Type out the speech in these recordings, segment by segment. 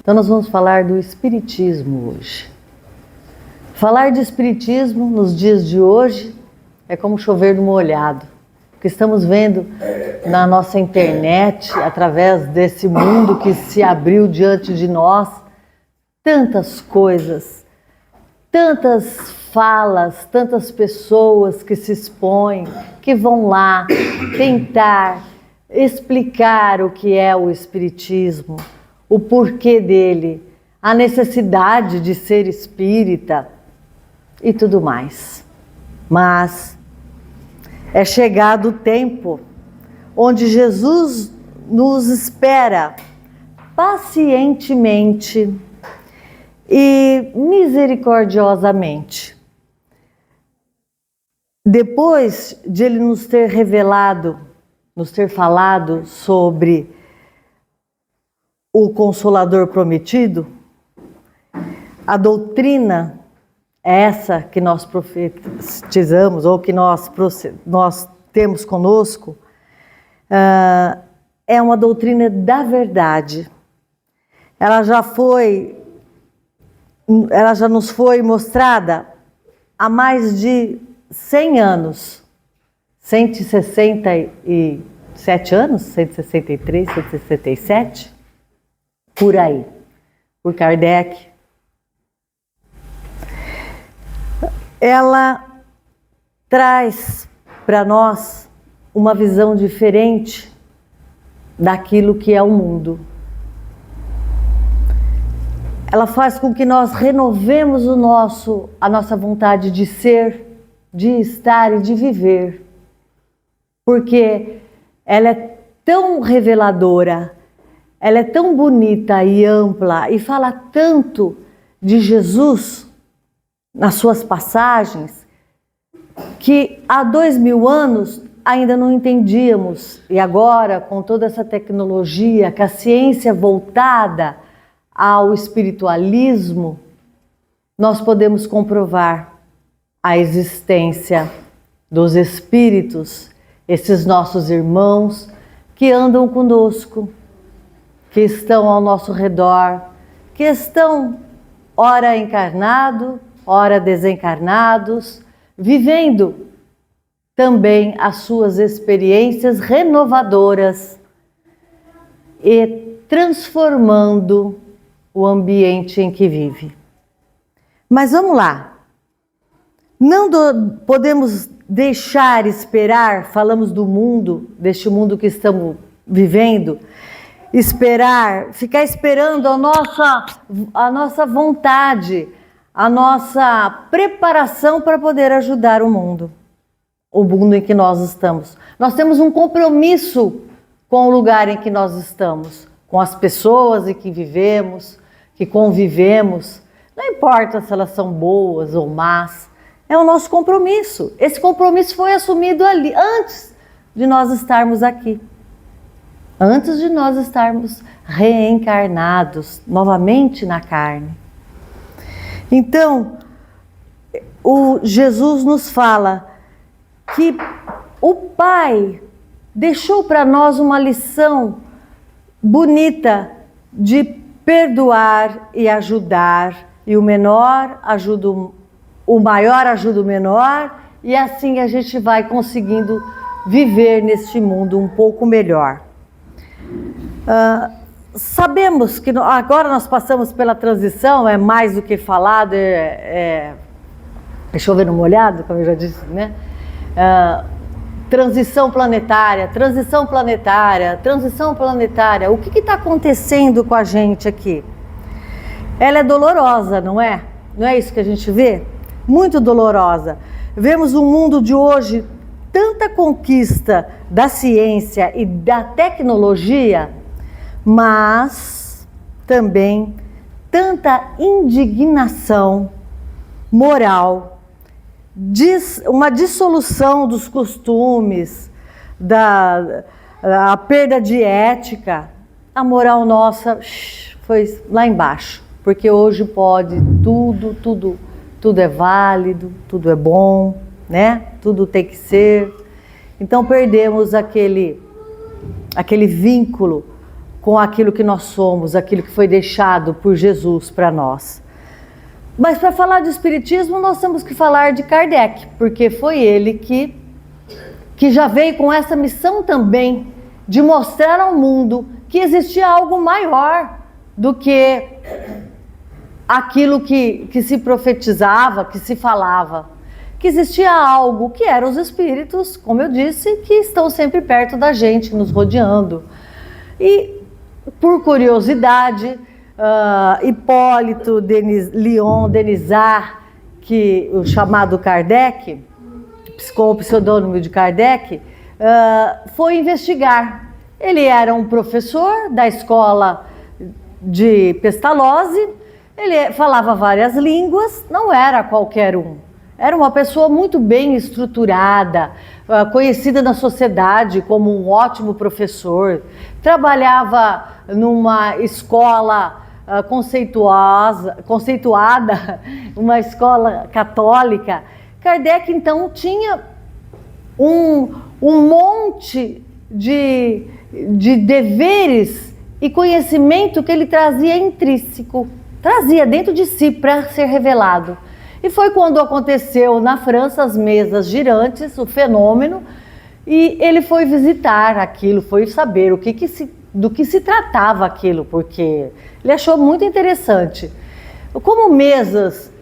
Então nós vamos falar do Espiritismo hoje. Falar de Espiritismo nos dias de hoje é como chover no molhado, porque estamos vendo na nossa internet, através desse mundo que se abriu diante de nós, tantas coisas, tantas falas, tantas pessoas que se expõem, que vão lá tentar explicar o que é o Espiritismo, o porquê dele, a necessidade de ser espírita e tudo mais. Mas é chegado o tempo onde Jesus nos espera pacientemente e misericordiosamente. Depois de Ele nos ter revelado, nos ter falado sobre o Consolador prometido, a doutrina essa que nós profetizamos ou que nós temos conosco, é uma doutrina da verdade. Ela já nos foi mostrada há mais de 100 anos, 167 anos, 163, 167, por aí, por Kardec. Ela traz para nós uma visão diferente daquilo que é o mundo. Ela faz com que nós renovemos a nossa vontade de ser, de estar e de viver. Porque ela é tão reveladora, ela é tão bonita e ampla e fala tanto de Jesus nas suas passagens, que há 2000 anos ainda não entendíamos. E agora, com toda essa tecnologia, com a ciência voltada ao espiritualismo, nós podemos comprovar a existência dos espíritos, esses nossos irmãos que andam conosco, que estão ao nosso redor, que estão ora encarnados, ora desencarnados, vivendo também as suas experiências renovadoras e transformando o ambiente em que vive. Mas vamos lá, não podemos deixar esperar, falamos do mundo, deste mundo que estamos vivendo, ficar esperando a nossa vontade, a nossa preparação para poder ajudar o mundo em que nós estamos. Nós temos um compromisso com o lugar em que nós estamos, com as pessoas em que vivemos, que convivemos, não importa se elas são boas ou más, é o nosso compromisso. Esse compromisso foi assumido ali, antes de nós estarmos aqui, antes de nós estarmos reencarnados novamente na carne. Então, o Jesus nos fala que o Pai deixou para nós uma lição bonita de perdoar e ajudar, e o maior ajuda o menor, e assim a gente vai conseguindo viver neste mundo um pouco melhor. Sabemos que agora nós passamos pela transição, é mais do que falado, é chover no molhado, como eu já disse, né? Transição planetária. O que está acontecendo com a gente aqui? Ela é dolorosa, não é? Não é isso que a gente vê? Muito dolorosa. Vemos um mundo de hoje, tanta conquista da ciência e da tecnologia, mas também tanta indignação moral, uma dissolução dos costumes, a perda de ética. A moral nossa foi lá embaixo, porque hoje pode tudo é válido, tudo é bom, né? Tudo tem que ser. Então perdemos aquele vínculo com aquilo que nós somos, aquilo que foi deixado por Jesus para nós. Mas para falar de espiritismo, nós temos que falar de Kardec, porque foi ele que já veio com essa missão também de mostrar ao mundo que existia algo maior do que aquilo que se profetizava, que se falava. Que existia algo que eram os espíritos, como eu disse, que estão sempre perto da gente, nos rodeando. E, por curiosidade, Hipólito Léon Denisard, o chamado Kardec, com o pseudônimo de Kardec, foi investigar. Ele era um professor da escola de Pestalozzi, ele falava várias línguas, não era qualquer um. Era uma pessoa muito bem estruturada, conhecida na sociedade como um ótimo professor, trabalhava numa escola conceituada, uma escola católica. Kardec, então, tinha um monte de deveres e conhecimento que ele trazia intrínseco, trazia dentro de si para ser revelado. E foi quando aconteceu na França as mesas girantes, o fenômeno, e ele foi visitar aquilo, foi saber do que se tratava aquilo, porque ele achou muito interessante. Como mesas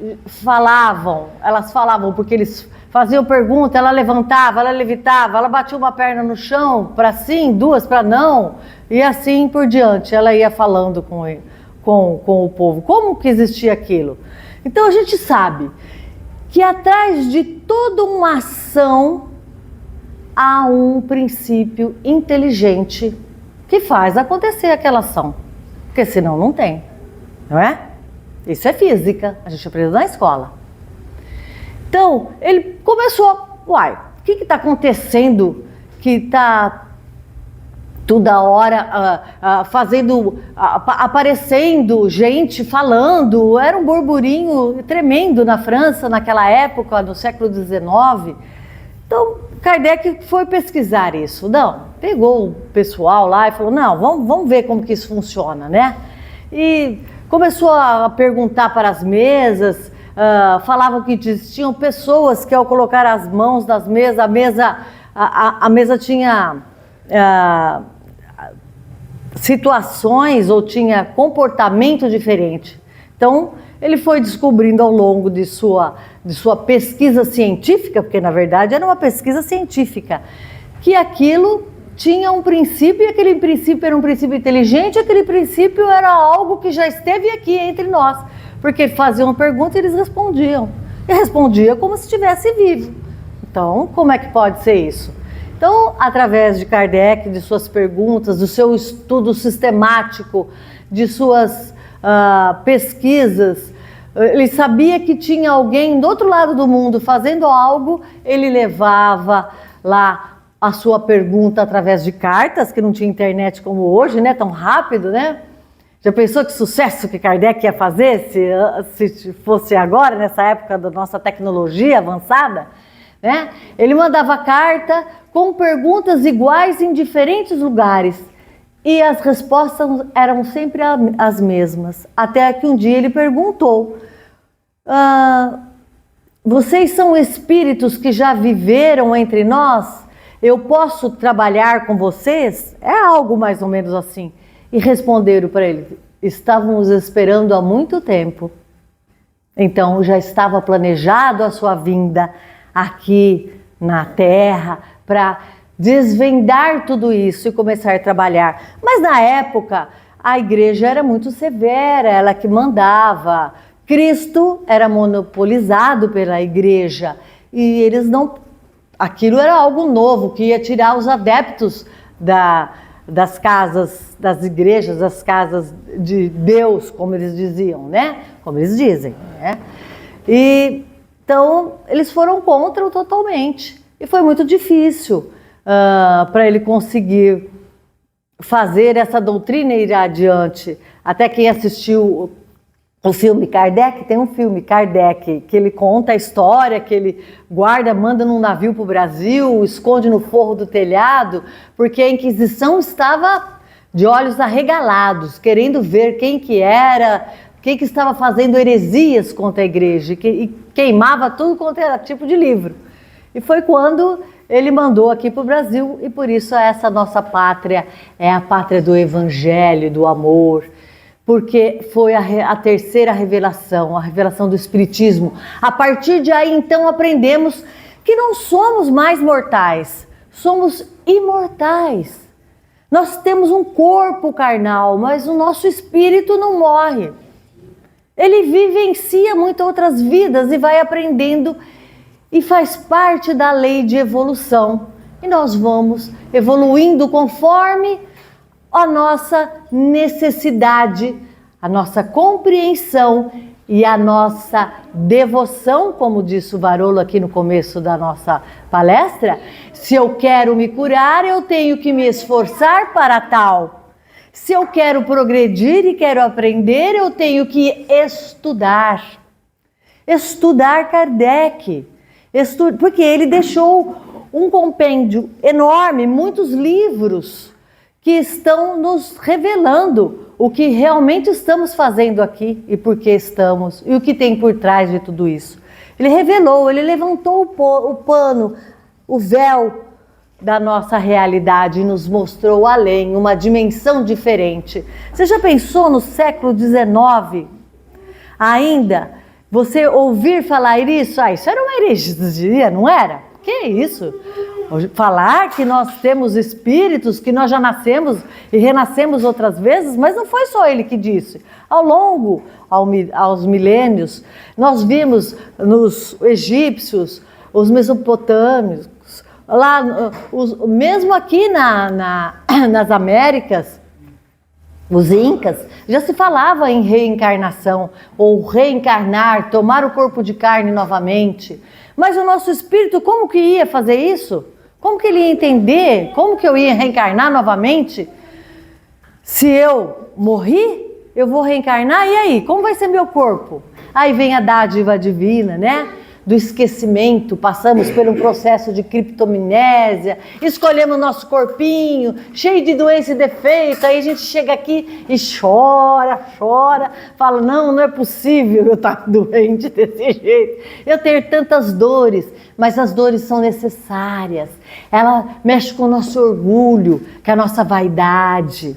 elas falavam porque eles faziam pergunta, ela levantava, ela levitava, ela batia uma perna no chão para sim, duas para não, e assim por diante. Ela ia falando com o povo, como que existia aquilo. Então a gente sabe que atrás de toda uma ação há um princípio inteligente que faz acontecer aquela ação, porque senão não tem, não é? Isso é física, a gente aprende na escola. Então ele começou, o que está acontecendo que está toda hora aparecendo gente falando, era um burburinho tremendo na França naquela época, no século XIX. Então Kardec foi pesquisar isso, pegou o pessoal lá e falou, vamos ver como que isso funciona, né? E começou a perguntar para as mesas, falavam que existiam pessoas que ao colocar as mãos nas mesas, a mesa tinha situações ou tinha comportamento diferente. Então, ele foi descobrindo ao longo de sua pesquisa científica, porque na verdade era uma pesquisa científica, que aquilo tinha um princípio, e aquele princípio era um princípio inteligente, e aquele princípio era algo que já esteve aqui entre nós, porque faziam pergunta e eles respondiam, e respondia como se estivesse vivo. Então, como é que pode ser isso? Então, através de Kardec, de suas perguntas, do seu estudo sistemático, de suas pesquisas, ele sabia que tinha alguém do outro lado do mundo fazendo algo, ele levava lá a sua pergunta através de cartas, que não tinha internet como hoje, né? Tão rápido, né? Já pensou que sucesso que Kardec ia fazer se fosse agora, nessa época da nossa tecnologia avançada? Né? Ele mandava carta com perguntas iguais em diferentes lugares e as respostas eram sempre as mesmas, até que um dia ele perguntou, vocês são espíritos que já viveram entre nós? Eu posso trabalhar com vocês? É algo mais ou menos assim. E responderam para ele, estávamos esperando há muito tempo, então já estava planejado a sua vinda aqui na Terra para desvendar tudo isso e começar a trabalhar. Mas na época a igreja era muito severa, ela que mandava. Cristo era monopolizado pela igreja e eles não. Aquilo era algo novo que ia tirar os adeptos das casas, das igrejas, das casas de Deus, como eles diziam, né? Como eles dizem, né? Então, eles foram contra totalmente. E foi muito difícil para ele conseguir fazer essa doutrina ir adiante. Até quem assistiu o filme Kardec, tem um filme Kardec, que ele conta a história, que ele manda num navio para o Brasil, esconde no forro do telhado, porque a Inquisição estava de olhos arregalados, querendo ver quem que era, quem que estava fazendo heresias contra a igreja, e queimava tudo quanto era tipo de livro. E foi quando ele mandou aqui para o Brasil, e por isso essa nossa pátria é a pátria do evangelho, do amor, porque foi a terceira revelação, a revelação do Espiritismo. A partir de aí, então, aprendemos que não somos mais mortais, somos imortais. Nós temos um corpo carnal, mas o nosso espírito não morre. Ele vivencia muitas outras vidas e vai aprendendo e faz parte da lei de evolução. E nós vamos evoluindo conforme a nossa necessidade, a nossa compreensão e a nossa devoção, como disse o Varolo aqui no começo da nossa palestra. Se eu quero me curar, eu tenho que me esforçar para tal. Se eu quero progredir e quero aprender, eu tenho que estudar. Estudar Kardec. Porque ele deixou um compêndio enorme, muitos livros que estão nos revelando o que realmente estamos fazendo aqui e por que estamos e o que tem por trás de tudo isso. Ele revelou, ele levantou o pano, o véu da nossa realidade e nos mostrou além, uma dimensão diferente. Você já pensou no século XIX ainda? Você ouvir falar isso? Isso era uma heresia, não era? Que isso? Falar que nós temos espíritos, que nós já nascemos e renascemos outras vezes, mas não foi só ele que disse. Ao longo, aos milênios, nós vimos nos egípcios, os mesopotâmios, lá, mesmo aqui nas Américas, os incas, já se falava em reencarnação, ou reencarnar, tomar o corpo de carne novamente. Mas o nosso espírito, como que ia fazer isso? Como que ele ia entender? Como que eu ia reencarnar novamente? Se eu morri, eu vou reencarnar, e aí? Como vai ser meu corpo? Aí vem a dádiva divina, né? Do esquecimento, passamos por um processo de criptomnésia, escolhemos nosso corpinho, cheio de doença e defeito, aí a gente chega aqui e chora, fala, não é possível eu estar doente desse jeito, eu ter tantas dores, mas as dores são necessárias, ela mexe com o nosso orgulho, com a nossa vaidade,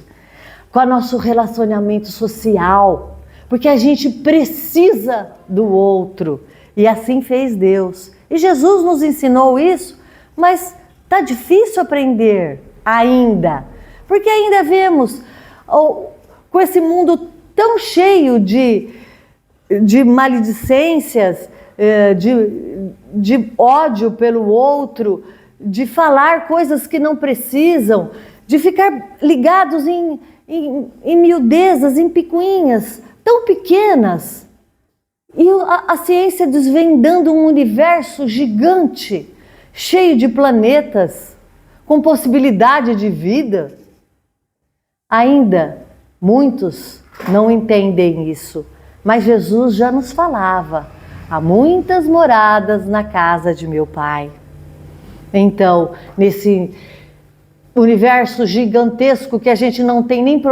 com o nosso relacionamento social, porque a gente precisa do outro. E assim fez Deus. E Jesus nos ensinou isso, mas está difícil aprender ainda. Porque ainda vemos, com esse mundo tão cheio de maledicências, de ódio pelo outro, de falar coisas que não precisam, de ficar ligados em miudezas, em picuinhas tão pequenas. E a ciência desvendando um universo gigante, cheio de planetas, com possibilidade de vida. Ainda muitos não entendem isso, mas Jesus já nos falava, há muitas moradas na casa de meu Pai. Então, nesse universo gigantesco que a gente não tem nem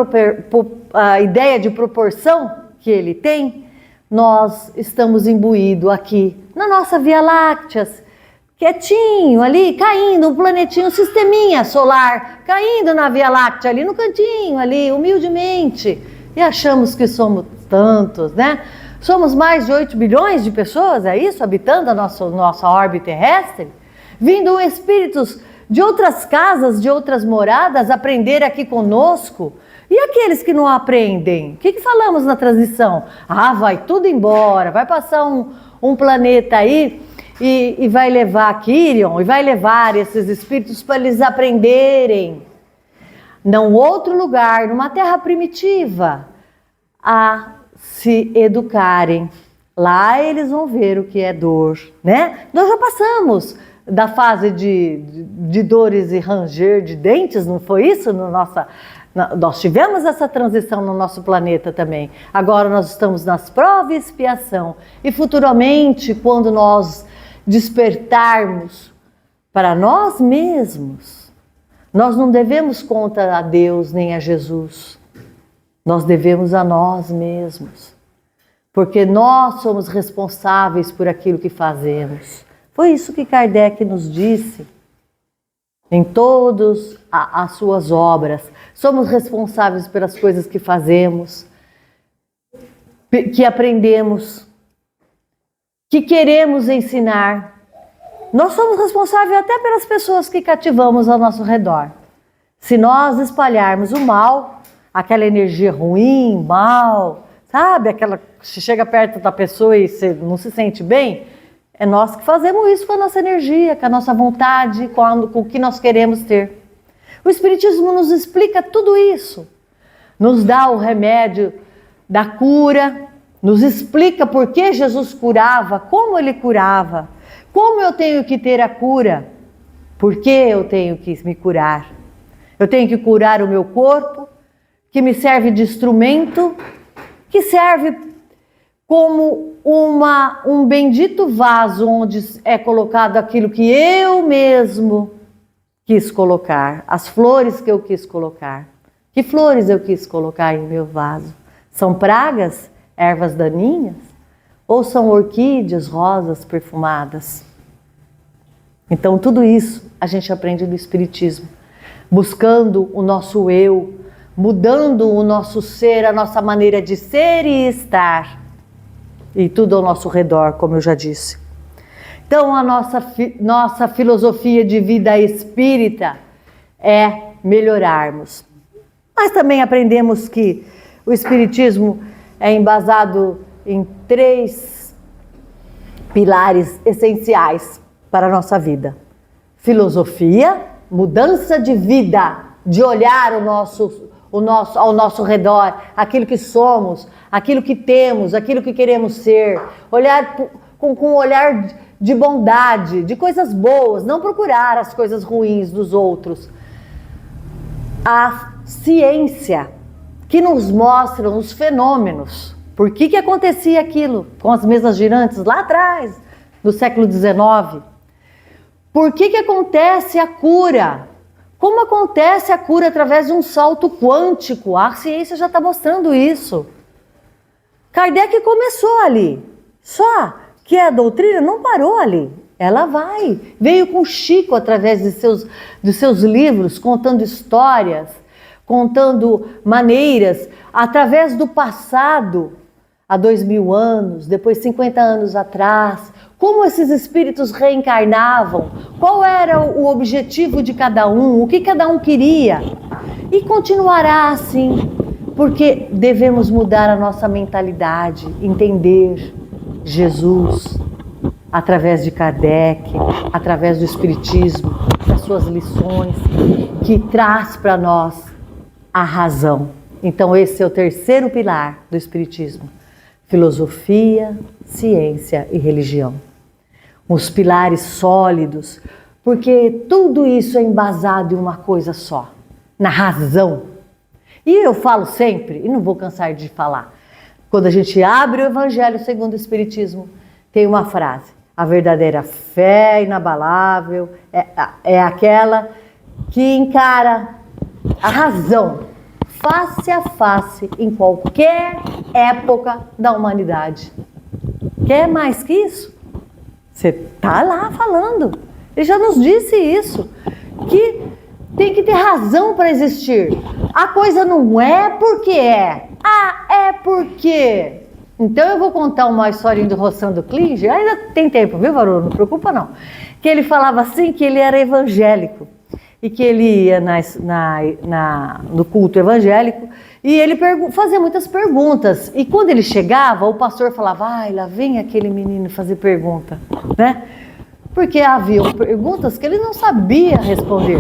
a ideia de proporção que ele tem, nós estamos imbuídos aqui, na nossa Via Láctea, quietinho ali, caindo, um planetinho, um sisteminha solar, caindo na Via Láctea ali, no cantinho ali, humildemente, e achamos que somos tantos, né? Somos mais de 8 bilhões de pessoas, é isso? Habitando a nossa órbita terrestre, vindo espíritos de outras casas, de outras moradas, aprender aqui conosco. E aqueles que não aprendem? O que falamos na transição? Vai tudo embora, vai passar um planeta aí e vai levar Quirion, e vai levar esses espíritos para eles aprenderem. Num outro lugar, numa terra primitiva, a se educarem. Lá eles vão ver o que é dor, né? Nós já passamos da fase de dores e ranger de dentes, não foi isso? Nós tivemos essa transição no nosso planeta também. Agora nós estamos nas provas e expiação. E futuramente, quando nós despertarmos para nós mesmos, Nós não devemos conta a Deus nem a Jesus. Nós devemos a nós mesmos. Porque nós somos responsáveis por aquilo que fazemos. Foi isso que Kardec nos disse em todas as suas obras. Somos responsáveis pelas coisas que fazemos, que aprendemos, que queremos ensinar. Nós somos responsáveis até pelas pessoas que cativamos ao nosso redor. Se nós espalharmos o mal, aquela energia ruim, mal, sabe? Aquela que chega perto da pessoa e você não se sente bem, é nós que fazemos isso com a nossa energia, com a nossa vontade, com o que nós queremos ter. O Espiritismo nos explica tudo isso. Nos dá o remédio da cura, nos explica por que Jesus curava, como ele curava, como eu tenho que ter a cura, por que eu tenho que me curar. Eu tenho que curar o meu corpo, que me serve de instrumento, que serve como um bendito vaso onde é colocado aquilo que eu mesmo quis colocar, as flores que eu quis colocar. Que flores eu quis colocar em meu vaso? São pragas, ervas daninhas? Ou são orquídeas, rosas perfumadas? Então tudo isso a gente aprende do Espiritismo, buscando o nosso eu, mudando o nosso ser, a nossa maneira de ser e estar. E tudo ao nosso redor, como eu já disse. Então, a nossa filosofia de vida espírita é melhorarmos. Mas também aprendemos que o Espiritismo é embasado em 3 pilares essenciais para a nossa vida. Filosofia, mudança de vida, de olhar ao nosso redor, aquilo que somos, aquilo que temos, aquilo que queremos ser, olhar com um olhar de bondade, de coisas boas, não procurar as coisas ruins dos outros. A ciência que nos mostra os fenômenos, por que acontecia aquilo com as mesas girantes lá atrás, no século XIX, por que acontece a cura. Como acontece a cura através de um salto quântico? A ciência já está mostrando isso. Kardec começou ali. Só que a doutrina não parou ali. Ela vai. Veio com Chico através de seus livros, contando histórias, contando maneiras, através do passado, há 2000 anos, depois 50 anos atrás, como esses espíritos reencarnavam, qual era o objetivo de cada um, o que cada um queria. E continuará assim, porque devemos mudar a nossa mentalidade, entender Jesus através de Kardec, através do Espiritismo, das suas lições, que traz para nós a razão. Então esse é o 3º pilar do Espiritismo. Filosofia, ciência e religião. Os pilares sólidos, porque tudo isso é embasado em uma coisa só, na razão. E eu falo sempre, e não vou cansar de falar, quando a gente abre o Evangelho segundo o Espiritismo, tem uma frase: a verdadeira fé inabalável é aquela que encara a razão face a face em qualquer época da humanidade. Quer mais que isso? Você está lá falando. Ele já nos disse isso, que tem que ter razão para existir. A coisa não é porque é. É porque. Então eu vou contar uma historinha do Rossando Klinger. Ainda tem tempo, viu, Varô? Não preocupa não. Que ele falava assim, que ele era evangélico. E que ele ia no culto evangélico e ele fazia muitas perguntas. E quando ele chegava, o pastor falava: ai, lá vem aquele menino fazer pergunta, né? Porque havia perguntas que ele não sabia responder.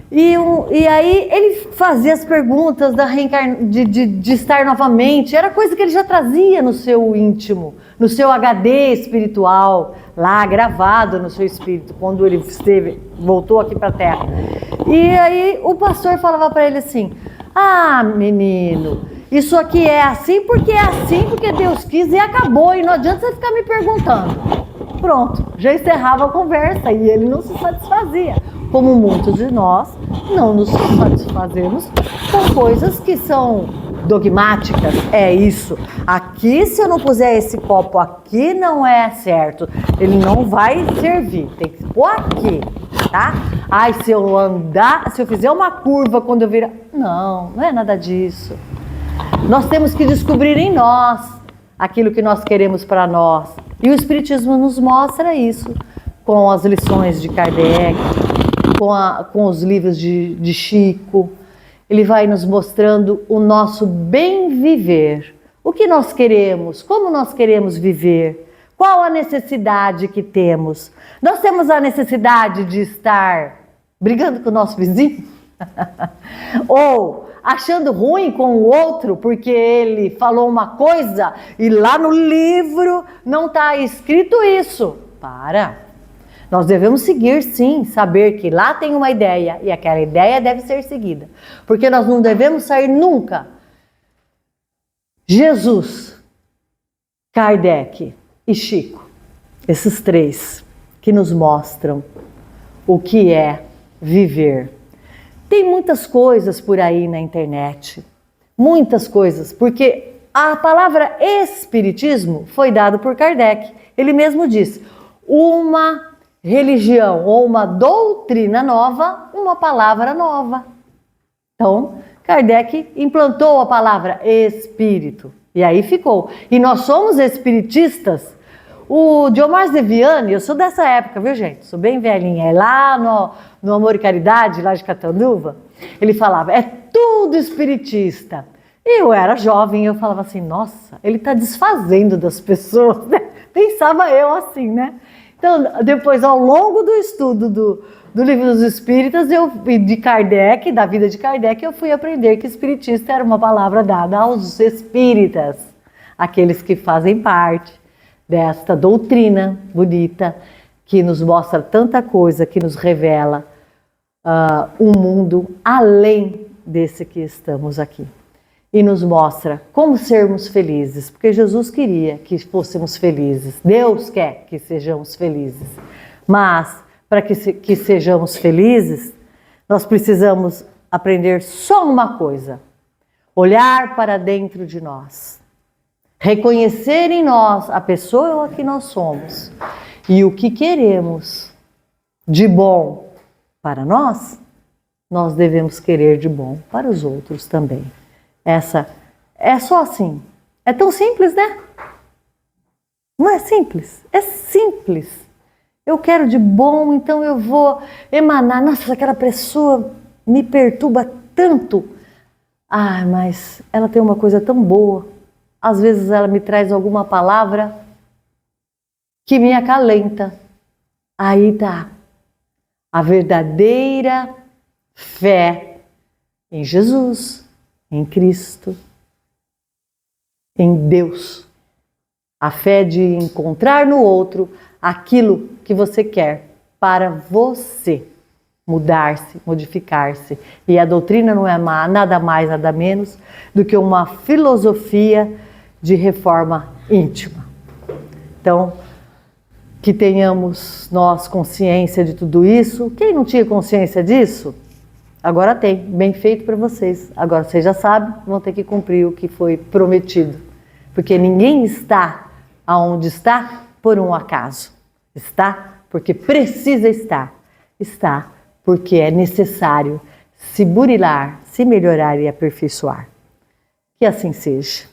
E aí ele fazia as perguntas de estar novamente. Era coisa que ele já trazia no seu íntimo, no seu HD espiritual, lá gravado no seu espírito, quando ele voltou aqui para a Terra. E aí o pastor falava para ele assim: ah, menino, isso aqui é assim porque Deus quis e acabou, e não adianta você ficar me perguntando. Pronto, já encerrava a conversa e ele não se satisfazia. como muitos de nós, não nos satisfazemos com coisas que são dogmáticas. É isso. Aqui, se eu não puser esse copo aqui, não é certo. Ele não vai servir. Tem que pôr aqui, tá? Ai, se eu andar, se eu fizer uma curva quando eu virar... Não, não é nada disso. Nós temos que descobrir em nós aquilo que nós queremos para nós. E o Espiritismo nos mostra isso, com as lições de Kardec, com os livros de Chico. Ele vai nos mostrando o nosso bem viver. O que nós queremos, como nós queremos viver, qual a necessidade que temos. Nós temos a necessidade de estar brigando com o nosso vizinho? Ou achando ruim com o outro porque ele falou uma coisa e lá no livro não está escrito isso. Para! Nós devemos seguir, sim, saber que lá tem uma ideia e aquela ideia deve ser seguida. Porque nós não devemos sair nunca. Jesus, Kardec e Chico, esses três que nos mostram o que é viver. Tem muitas coisas por aí na internet, muitas coisas, porque a palavra espiritismo foi dada por Kardec. Ele mesmo disse, uma religião ou uma doutrina nova, uma palavra nova. Então, Kardec implantou a palavra espírito, e aí ficou. E nós somos espiritistas. O Diomar Zeviani, eu sou dessa época, viu gente? Sou bem velhinha. É lá no Amor e Caridade, lá de Catanduva, ele falava, é tudo espiritista. E eu era jovem, eu falava assim, nossa, ele está desfazendo das pessoas, né? Pensava eu assim, né? Então, depois, ao longo do estudo do Livro dos Espíritas, de Kardec, da vida de Kardec, eu fui aprender que espiritista era uma palavra dada aos espíritas, aqueles que fazem parte desta doutrina bonita, que nos mostra tanta coisa, que nos revela um mundo além desse que estamos aqui. E nos mostra como sermos felizes, porque Jesus queria que fôssemos felizes, Deus quer que sejamos felizes. Mas, para que sejamos felizes, nós precisamos aprender só uma coisa: olhar para dentro de nós, reconhecer em nós a pessoa que nós somos e o que queremos de bom para nós, nós devemos querer de bom para os outros também. Essa é só assim. É tão simples, né? Não é simples? É simples. Eu quero de bom, então eu vou emanar. Nossa, aquela pessoa me perturba tanto. Ah, mas ela tem uma coisa tão boa. Às vezes ela me traz alguma palavra que me acalenta. Aí tá a verdadeira fé em Jesus, em Cristo, em Deus. A fé de encontrar no outro aquilo que você quer para você mudar-se, modificar-se. E a doutrina não é nada mais, nada menos do que uma filosofia de reforma íntima. Então, que tenhamos nós consciência de tudo isso. Quem não tinha consciência disso, agora tem, bem feito para vocês. Agora vocês já sabem, vão ter que cumprir o que foi prometido. Porque ninguém está aonde está por um acaso. Está porque precisa estar. Está porque é necessário se burilar, se melhorar e aperfeiçoar. Que assim seja.